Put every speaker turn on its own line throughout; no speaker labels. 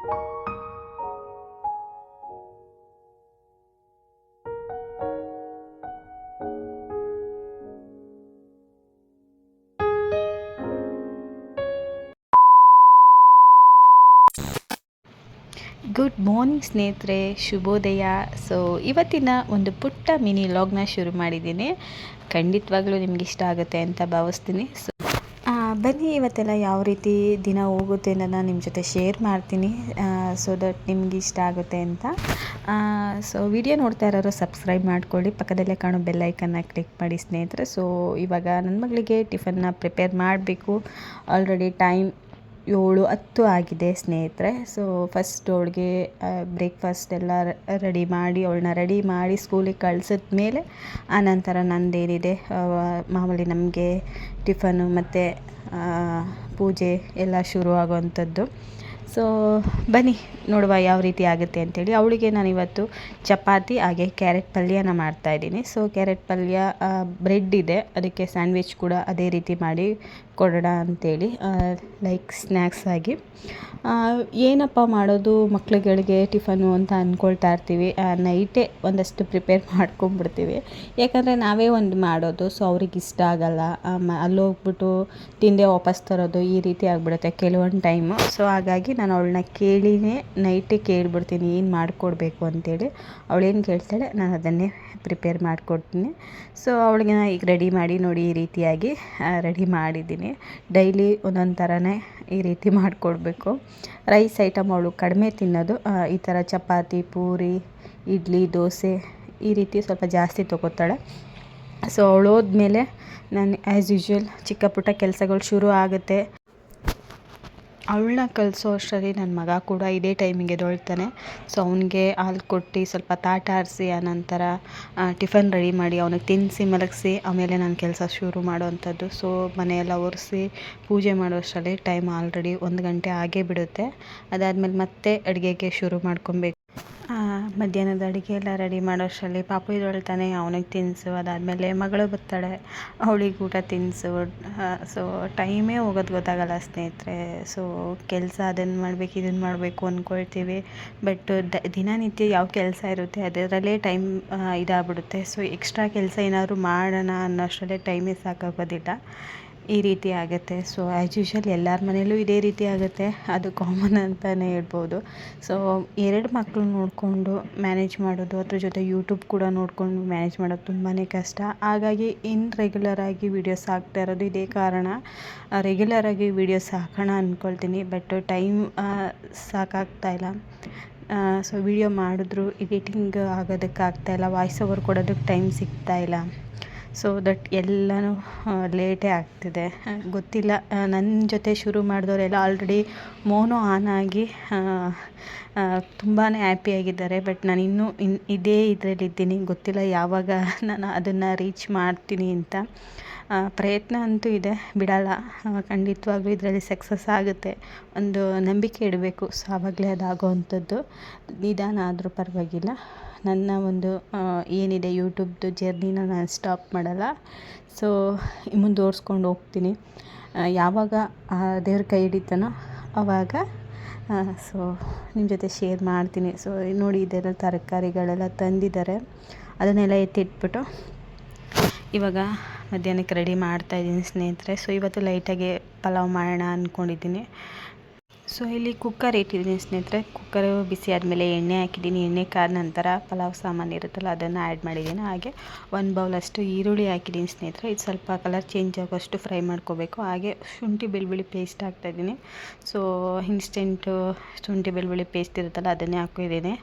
Good morning ಸ್ನೇಹಿತರೆ, ಶುಭೋದಯ. So ಇವತ್ತಿನ ಒಂದು ಪುಟ್ಟ ಮಿನಿ ಲಾಗ್ನ ಶುರು ಮಾಡಿದ್ದೀನಿ. ಖಂಡಿತವಾಗ್ಲೂ ನಿಮ್ಗೆ ಇಷ್ಟ ಆಗುತ್ತೆ ಅಂತ ಭಾವಿಸ್ತೀನಿ. ಸೊ ಬನ್ನಿ ಇವತ್ತೆಲ್ಲ ಯಾವ ರೀತಿ ದಿನ ಹೋಗುತ್ತೆ ಅನ್ನೋದನ್ನ ನಿಮ್ಮ ಜೊತೆ ಶೇರ್ ಮಾಡ್ತೀನಿ, ಸೊ ದಟ್ ನಿಮ್ಗೆ ಇಷ್ಟ ಆಗುತ್ತೆ ಅಂತ. ಸೊ ವಿಡಿಯೋ ನೋಡ್ತಾ ಇರೋರು ಸಬ್ಸ್ಕ್ರೈಬ್ ಮಾಡ್ಕೊಳ್ಳಿ, ಪಕ್ಕದಲ್ಲೇ ಕಾಣೋ ಬೆಲ್ಲೈಕನ್ನ ಕ್ಲಿಕ್ ಮಾಡಿ ಸ್ನೇಹಿತರೆ. ಸೊ ಇವಾಗ ನನ್ನ ಮಗಳಿಗೆ ಟಿಫನ್ನ ಪ್ರಿಪೇರ್ ಮಾಡಬೇಕು. ಆಲ್ರೆಡಿ ಟೈಮ್ 7:10 ಆಗಿದೆ ಸ್ನೇಹಿತರೆ. ಸೊ ಫಸ್ಟ್ ಅವಳಿಗೆ ಬ್ರೇಕ್ಫಾಸ್ಟ್ ಎಲ್ಲ ರೆಡಿ ಮಾಡಿ ಅವಳನ್ನ ರೆಡಿ ಮಾಡಿ ಸ್ಕೂಲಿಗೆ ಕಳ್ಸಿದ ಮೇಲೆ ಆನಂತರ ನಂದೇನಿದೆ ಮಾಮೂಲಿ ನಮಗೆ ಟಿಫನು ಮತ್ತು ಪೂಜೆ ಎಲ್ಲ ಶುರು ಆಗುವಂಥದ್ದು. ಸೊ ಬನ್ನಿ ನೋಡುವ ಯಾವ ರೀತಿ ಆಗುತ್ತೆ ಅಂಥೇಳಿ. ಅವಳಿಗೆ ನಾನಿವತ್ತು ಚಪಾತಿ ಹಾಗೆ ಕ್ಯಾರೆಟ್ ಪಲ್ಯನ ಮಾಡ್ತಾಯಿದ್ದೀನಿ. ಸೊ ಕ್ಯಾರೆಟ್ ಪಲ್ಯ, ಬ್ರೆಡ್ ಇದೆ, ಅದಕ್ಕೆ ಸ್ಯಾಂಡ್ವಿಚ್ ಕೂಡ ಅದೇ ರೀತಿ ಮಾಡಿ ಕೊಡೋಣ ಅಂಥೇಳಿ, ಲೈಕ್ ಸ್ನ್ಯಾಕ್ಸ್ ಆಗಿ. ಏನಪ್ಪ ಮಾಡೋದು ಮಕ್ಳುಗಳಿಗೆ ಟಿಫನು ಅಂತ ಅಂದ್ಕೊಳ್ತಾ ಇರ್ತೀವಿ. ನೈಟೇ ಒಂದಷ್ಟು ಪ್ರಿಪೇರ್ ಮಾಡ್ಕೊಂಬಿಡ್ತೀವಿ, ಯಾಕಂದರೆ ನಾವೇ ಒಂದು ಮಾಡೋದು. ಸೊ ಅವ್ರಿಗೆ ಇಷ್ಟ ಆಗೋಲ್ಲ, ಅಲ್ಲೋಗ್ಬಿಟ್ಟು ತಿಂದೆ ವಾಪಸ್ ತರೋದು ಈ ರೀತಿ ಆಗಿಬಿಡುತ್ತೆ ಕೆಲವೊಂದು ಟೈಮು. ಸೊ ಹಾಗಾಗಿ ನಾನು ಅವಳನ್ನ ಕೇಳಿನೇ ನೈಟೇ ಕೇಳಿಬಿಡ್ತೀನಿ ಏನು ಮಾಡಿಕೊಡ್ಬೇಕು ಅಂತೇಳಿ. ಅವಳೇನು ಕೇಳ್ತಾಳೆ ನಾನು ಅದನ್ನೇ ಪ್ರಿಪೇರ್ ಮಾಡಿಕೊಡ್ತೀನಿ. ಸೊ ಅವಳಿಗೆ ಈಗ ರೆಡಿ ಮಾಡಿ ನೋಡಿ ಈ ರೀತಿಯಾಗಿ ರೆಡಿ ಮಾಡಿದ್ದೀನಿ. ಡೈಲಿ ಒಂದೊಂದು ಥರನೇ ಈ ರೀತಿ ಮಾಡಿಕೊಡ್ಬೇಕು. ರೈಸ್ ಐಟಮ್ ಅವಳು ಕಡಿಮೆ ತಿನ್ನೋದು. ಈ ಥರ ಚಪಾತಿ, ಪೂರಿ, ಇಡ್ಲಿ, ದೋಸೆ ಈ ರೀತಿ ಸ್ವಲ್ಪ ಜಾಸ್ತಿ ತೊಗೋತಾಳೆ. ಸೊ ಅವಳು ಹೋದ್ಮೇಲೆ ನಾನು ಆ್ಯಸ್ ಯೂಶ್ವಲ್ ಚಿಕ್ಕ ಪುಟ್ಟ ಕೆಲಸಗಳು ಶುರು ಆಗುತ್ತೆ. ಅವಳನ್ನ ಕಳಿಸೋ ಅಷ್ಟರಲ್ಲಿ ನನ್ನ ಮಗ ಕೂಡ ಇದೇ ಟೈಮಿಗೆ ಎದ್ದೇಳ್ತಾನೆ. ಸೊ ಅವನಿಗೆ ಹಾಲು ಕೊಟ್ಟು ಸ್ವಲ್ಪ ತಾಟ ಆರಿಸಿ ಆನಂತರ ಟಿಫನ್ ರೆಡಿ ಮಾಡಿ ಅವನಿಗೆ ತಿನ್ನಿಸಿ ಮಲಗಿಸಿ ಆಮೇಲೆ ನಾನು ಕೆಲಸ ಶುರು ಮಾಡೋವಂಥದ್ದು. ಸೊ ಮನೆಯೆಲ್ಲ ಒರೆಸಿ ಪೂಜೆ ಮಾಡೋ ಅಷ್ಟರಲ್ಲಿ ಟೈಮ್ ಆಲ್ರೆಡಿ 1 ಗಂಟೆ ಆಗೇ ಬಿಡುತ್ತೆ. ಅದಾದಮೇಲೆ ಮತ್ತೆ ಅಡುಗೆಗೆ ಶುರು ಮಾಡ್ಕೊಬೇಕು. ಮಧ್ಯಾಹ್ನದ ಅಡುಗೆ ಎಲ್ಲ ರೆಡಿ ಮಾಡೋ ಅಷ್ಟರಲ್ಲಿ ಪಾಪು ಎದ್ದೇಳ್ತಾನೆ, ಅವನಿಗೆ ತಿನ್ನಿಸು. ಅದಾದಮೇಲೆ ಮಗಳು ಬರ್ತಾಳೆ, ಅವಳಿಗೆ ಊಟ ತಿನ್ನಿಸು. ಸೊ ಟೈಮೇ ಹೋಗೋದು ಗೊತ್ತಾಗಲ್ಲ ಸ್ನೇಹಿತರೆ. ಸೊ ಕೆಲಸ ಅದನ್ನು ಮಾಡಬೇಕು ಇದನ್ನು ಮಾಡಬೇಕು ಅಂದ್ಕೊಳ್ತೀವಿ, ಬಟ್ ದಿನನಿತ್ಯ ಯಾವ ಕೆಲಸ ಇರುತ್ತೆ ಅದರಲ್ಲೇ ಟೈಮ್ ಇದಾಗ್ಬಿಡುತ್ತೆ. ಸೊ ಎಕ್ಸ್ಟ್ರಾ ಕೆಲಸ ಏನಾದರೂ ಮಾಡೋಣ ಅನ್ನೋಷ್ಟರಲ್ಲೇ ಟೈಮೇ ಸಾಕಾಗೋದಿಲ್ಲ, ಈ ರೀತಿ ಆಗುತ್ತೆ. ಸೊ ಆ್ಯಸ್ ಯೂಶ್ವಲ್ ಎಲ್ಲರ ಮನೆಯಲ್ಲೂ ಇದೇ ರೀತಿ ಆಗುತ್ತೆ, ಅದು ಕಾಮನ್ ಅಂತಲೇ ಹೇಳ್ಬೋದು. ಸೊ 2 ಮಕ್ಕಳು ನೋಡಿಕೊಂಡು ಮ್ಯಾನೇಜ್ ಮಾಡೋದು, ಅದ್ರ ಜೊತೆ ಯೂಟ್ಯೂಬ್ ಕೂಡ ನೋಡಿಕೊಂಡು ಮ್ಯಾನೇಜ್ ಮಾಡೋದು ತುಂಬಾ ಕಷ್ಟ. ಹಾಗಾಗಿ ರೆಗ್ಯುಲರಾಗಿ ವೀಡಿಯೋಸ್ ಹಾಕ್ತಾ ಇರೋದು ಇದೇ ಕಾರಣ. ರೆಗ್ಯುಲರಾಗಿ ವೀಡಿಯೋಸ್ ಹಾಕೋಣ ಅಂದ್ಕೊಳ್ತೀನಿ, ಬಟ್ ಟೈಮ್ ಸಾಕಾಗ್ತಾಯಿಲ್ಲ. ಸೊ ವಿಡಿಯೋ ಮಾಡಿದ್ರು ಎಡಿಟಿಂಗ್ ಆಗೋದಕ್ಕಾಗ್ತಾಯಿಲ್ಲ, ವಾಯ್ಸ್ ಓವರ್ ಕೊಡೋದಕ್ಕೆ ಟೈಮ್ ಸಿಗ್ತಾಯಿಲ್ಲ. ಸೊ ದಟ್ ಎಲ್ಲನೂ ಲೇಟೇ ಆಗ್ತಿದೆ. ಗೊತ್ತಿಲ್ಲ, ನನ್ನ ಜೊತೆ ಶುರು ಮಾಡಿದವರೆಲ್ಲ ಆಲ್ರೆಡಿ ಮೋನೋ ಆನ್ ಆಗಿ ತುಂಬಾ ಹ್ಯಾಪಿಯಾಗಿದ್ದಾರೆ. ಬಟ್ ನಾನು ಇನ್ನೂ ಇದೇ ಇದರಲ್ಲಿದ್ದೀನಿ, ಗೊತ್ತಿಲ್ಲ ಯಾವಾಗ ನಾನು ಅದನ್ನು ರೀಚ್ ಮಾಡ್ತೀನಿ ಅಂತ. ಪ್ರಯತ್ನ ಅಂತೂ ಇದೆ, ಬಿಡಲ್ಲ. ಖಂಡಿತವಾಗ್ಲೂ ಇದರಲ್ಲಿ ಸಕ್ಸಸ್ ಆಗುತ್ತೆ, ಒಂದು ನಂಬಿಕೆ ಇಡಬೇಕು. ಸೊ ಆವಾಗಲೇ ಅದಾಗೋವಂಥದ್ದು. ನಿಧಾನ ಆದರೂ ಪರವಾಗಿಲ್ಲ. ನನ್ನ ಒಂದು ಏನಿದೆ ಯೂಟ್ಯೂಬ್ದು ಜರ್ನಿನ ನಾನು ಸ್ಟಾಪ್ ಮಾಡಲ್ಲ. ಸೊ ಮುಂದುವರ್ಸ್ಕೊಂಡು ಹೋಗ್ತೀನಿ. ಯಾವಾಗ ದೇವ್ರ ಕೈ ಹಿಡಿತಾನೋ ಆವಾಗ ಸೊ ನಿಮ್ಮ ಜೊತೆ ಶೇರ್ ಮಾಡ್ತೀನಿ. ಸೊ ನೋಡಿ, ಇದೆಲ್ಲ ತರಕಾರಿಗಳೆಲ್ಲ ತಂದಿದ್ದಾರೆ, ಅದನ್ನೆಲ್ಲ ಎತ್ತಿಟ್ಬಿಟ್ಟು ಇವಾಗ ಮಧ್ಯಾಹ್ನಕ್ಕೆ ರೆಡಿ ಮಾಡ್ತಾಯಿದ್ದೀನಿ ಸ್ನೇಹಿತರೆ. ಸೊ ಇವತ್ತು ಲೈಟಾಗಿ ಪಲಾವ್ ಮಾಡೋಣ ಅಂದ್ಕೊಂಡಿದ್ದೀನಿ. ಸೊ ಇಲ್ಲಿ ಕುಕ್ಕರ್ ಇಟ್ಟಿದ್ದೀನಿ ಸ್ನೇಹಿತರೆ. ಕುಕ್ಕರು ಬಿಸಿ ಆದಮೇಲೆ ಎಣ್ಣೆ ಹಾಕಿದ್ದೀನಿ. ಎಣ್ಣೆ ಕಾದ ನಂತರ ಪಲಾವ್ ಸಾಮಾನು ಇರುತ್ತಲ್ಲ ಅದನ್ನು ಆ್ಯಡ್ ಮಾಡಿದ್ದೀನಿ. ಹಾಗೆ 1 ಬೌಲಷ್ಟು ಈರುಳ್ಳಿ ಹಾಕಿದ್ದೀನಿ ಸ್ನೇಹಿತರೆ. ಇದು ಸ್ವಲ್ಪ ಕಲರ್ ಚೇಂಜ್ ಆಗೋಷ್ಟು ಫ್ರೈ ಮಾಡ್ಕೋಬೇಕು. ಹಾಗೆ ಶುಂಠಿ ಬೆಳ್ಳುಳ್ಳಿ ಪೇಸ್ಟ್ ಹಾಕ್ತಾಯಿದ್ದೀನಿ. ಸೊ ಇನ್ಸ್ಟೆಂಟು ಶುಂಠಿ ಬೆಳ್ಳುಳ್ಳಿ ಪೇಸ್ಟ್ ಇರುತ್ತಲ್ಲ ಅದನ್ನೇ ಹಾಕಿದ್ದೀನಿ.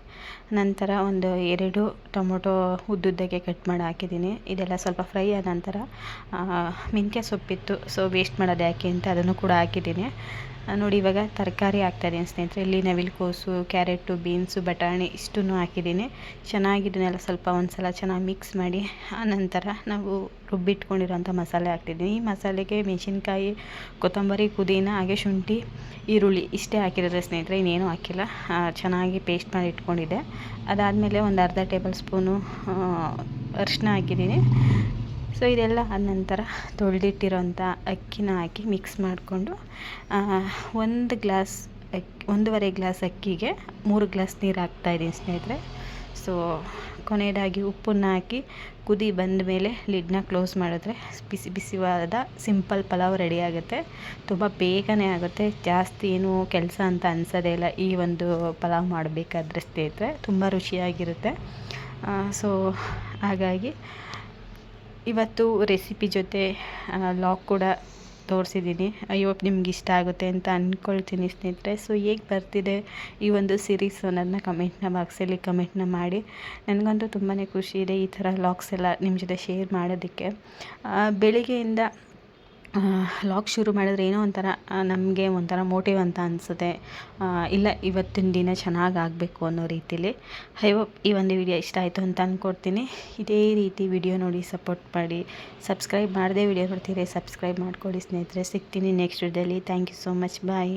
ನಂತರ ಒಂದು 2 ಟೊಮೊಟೊ ಉದ್ದುದ್ದಕ್ಕೆ ಕಟ್ ಮಾಡಿ ಹಾಕಿದ್ದೀನಿ. ಇದೆಲ್ಲ ಸ್ವಲ್ಪ ಫ್ರೈ ಆದ ನಂತರ ಮೆಂತ್ಯ ಸೊಪ್ಪಿತ್ತು, ಸೊ ವೇಸ್ಟ್ ಮಾಡೋದು ಯಾಕೆ ಅಂತ ಅದನ್ನು ಕೂಡ ಹಾಕಿದ್ದೀನಿ. ನೋಡಿ ಇವಾಗ ತರಕಾರಿ ಹಾಕ್ತಾಯಿದ್ದೀನಿ ಸ್ನೇಹಿತರೆ. ಇಲ್ಲಿ ನವಿಲುಕೋಸು, ಕ್ಯಾರೆಟು, ಬೀನ್ಸು, ಬಟಾಣಿ ಇಷ್ಟನ್ನು ಹಾಕಿದ್ದೀನಿ. ಚೆನ್ನಾಗಿದ್ದನ್ನೆಲ್ಲ ಸ್ವಲ್ಪ ಒಂದು ಸಲ ಚೆನ್ನಾಗಿ ಮಿಕ್ಸ್ ಮಾಡಿ ಆನಂತರ ನಾವು ರುಬ್ಬಿಟ್ಕೊಂಡಿರೋಂಥ ಮಸಾಲೆ ಹಾಕ್ತಿದ್ದೀನಿ. ಈ ಮಸಾಲೆಗೆ ಮೆಣಸಿನ್ಕಾಯಿ, ಕೊತ್ತಂಬರಿ, ಪುದೀನ ಹಾಗೆ ಶುಂಠಿ, ಈರುಳ್ಳಿ ಇಷ್ಟೇ ಹಾಕಿರೋದು ಸ್ನೇಹಿತರೆ, ಇನ್ನೇನು ಹಾಕಿಲ್ಲ. ಚೆನ್ನಾಗಿ ಪೇಸ್ಟ್ ಮಾಡಿ ಇಟ್ಕೊಂಡಿದ್ದೆ. ಅದಾದಮೇಲೆ ಒಂದು ಅರ್ಧ ಟೇಬಲ್ ಸ್ಪೂನು ಅರಿಶಿನ ಹಾಕಿದ್ದೀನಿ. ಸೊ ಇದೆಲ್ಲ ಆದ ನಂತರ ತೊಳೆದಿಟ್ಟಿರೋಂಥ ಅಕ್ಕಿನ ಹಾಕಿ ಮಿಕ್ಸ್ ಮಾಡಿಕೊಂಡು 1 ಗ್ಲಾಸ್ 1.5 ಗ್ಲಾಸ್ ಅಕ್ಕಿಗೆ 3 ಗ್ಲಾಸ್ ನೀರು ಹಾಕ್ತಾಯಿದ್ದೀನಿ ಸ್ನೇಹಿತರೆ. ಸೊ ಕೊನೆಯದಾಗಿ ಉಪ್ಪನ್ನು ಹಾಕಿ ಕುದಿ ಬಂದ ಮೇಲೆ ಲಿಡ್ನ ಕ್ಲೋಸ್ ಮಾಡಿದ್ರೆ ಬಿಸಿ ಬಿಸಿವಾದ ಸಿಂಪಲ್ ಪಲಾವ್ ರೆಡಿ ಆಗುತ್ತೆ. ತುಂಬ ಬೇಗನೆ ಆಗುತ್ತೆ, ಜಾಸ್ತಿ ಏನು ಕೆಲಸ ಅಂತ ಅನಿಸೋದೇ ಇಲ್ಲ ಈ ಒಂದು ಪಲಾವ್ ಮಾಡಬೇಕಾದ್ರೆ ಸ್ನೇಹಿತರೆ. ತುಂಬ ರುಚಿಯಾಗಿರುತ್ತೆ. ಸೊ ಹಾಗಾಗಿ ಇವತ್ತು ರೆಸಿಪಿ ಜೊತೆ ಲಾಗ್ ಕೂಡ ತೋರಿಸಿದ್ದೀನಿ. ನಿಮ್ಗೆ ಇಷ್ಟ ಆಗುತ್ತೆ ಅಂತ ಅಂದ್ಕೊಳ್ತೀನಿ ಸ್ನೇಹಿತರೆ. ಸೊ ಹೇಗೆ ಬರ್ತಿದೆ ಈ ಒಂದು ಸೀರೀಸ್ ಅನ್ನೋದನ್ನ ಕಮೆಂಟ್ನ ಬಾಕ್ಸಲ್ಲಿ ಕಮೆಂಟ್ನ ಮಾಡಿ. ನನಗಂತೂ ತುಂಬಾ ಖುಷಿ ಇದೆ ಈ ಥರ ಲಾಗ್ಸ್ ಎಲ್ಲ ನಿಮ್ಮ ಜೊತೆ ಶೇರ್ ಮಾಡೋದಕ್ಕೆ. ಬೆಳಿಗ್ಗೆಯಿಂದ ಲಾಗ್ ಶುರು ಮಾಡಿದ್ರೆ ಏನೋ ಒಂಥರ ನಮಗೆ ಒಂಥರ ಮೋಟಿವ್ ಅಂತ ಅನಿಸುತ್ತೆ. ಇಲ್ಲ ಇವತ್ತಿನ ದಿನ ಚೆನ್ನಾಗಿ ಆಗಬೇಕು ಅನ್ನೋ ರೀತಿಲಿ. ಐ ಹೋಪ್ ಈ ಒಂದು ವಿಡಿಯೋ ಇಷ್ಟ ಆಯಿತು ಅಂತ ಅಂದ್ಕೊಡ್ತೀನಿ. ಇದೇ ರೀತಿ ವಿಡಿಯೋ ನೋಡಿ ಸಪೋರ್ಟ್ ಮಾಡಿ. ಸಬ್ಸ್ಕ್ರೈಬ್ ಮಾಡದೆ ವಿಡಿಯೋ ನೋಡ್ತೀರಿ, ಸಬ್ಸ್ಕ್ರೈಬ್ ಮಾಡ್ಕೊಳ್ಳಿ ಸ್ನೇಹಿತರೆ. ಸಿಗ್ತೀನಿ ನೆಕ್ಸ್ಟ್ ವಿಡಿಯೋದಲ್ಲಿ. Thank you so much. Bye.